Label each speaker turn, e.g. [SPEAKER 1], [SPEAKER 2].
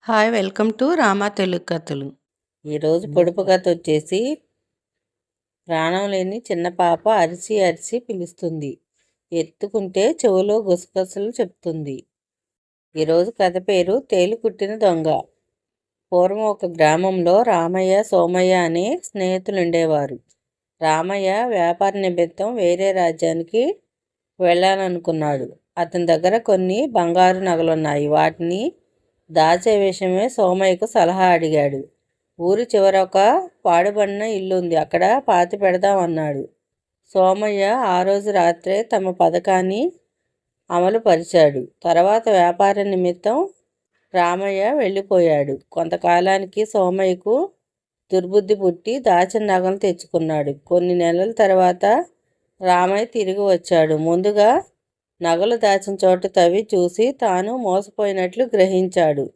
[SPEAKER 1] Hi welcome to Rama Telugu కథలు.
[SPEAKER 2] ఈరోజు పొడుపు కథ వచ్చేసి ప్రాణం లేని చిన్న పాప అరిచి అరిచి పిలుస్తుంది. ఎత్తుకుంటే చెవులో గుసగుసలు చెప్తుంది. ఈరోజు కథ పేరు తేలు కుట్టిన దొంగ. పూర్వం ఒక గ్రామంలో రామయ్య సోమయ్య అనే స్నేహితులు ఉండేవారు. రామయ్య వ్యాపార నిమిత్తం వేరే రాజ్యానికి వెళ్ళాలనుకున్నాడు. అతని దగ్గర కొన్ని బంగారు నగలున్నాయి. వాటిని దాచే విషయమే సోమయ్యకు సలహా అడిగాడు. ఊరి చివర ఒక పాడుబడిన ఇల్లు ఉంది, అక్కడ పాతి పెడదాం అన్నాడు. సోమయ్య ఆ రోజు రాత్రే తమ పథకాన్ని అమలు పరిచాడు. తర్వాత వ్యాపార నిమిత్తం రామయ్య వెళ్ళిపోయాడు. కొంతకాలానికి సోమయ్యకు దుర్బుద్ధి పుట్టి దాచిన నగలు తెచ్చుకున్నాడు. కొన్ని నెలల తర్వాత రామయ్య తిరిగి వచ్చాడు. ముందుగా నగలు దాచిన చోటు తవ్వి చూసి తాను మోసపోయినట్లు గ్రహించాడు.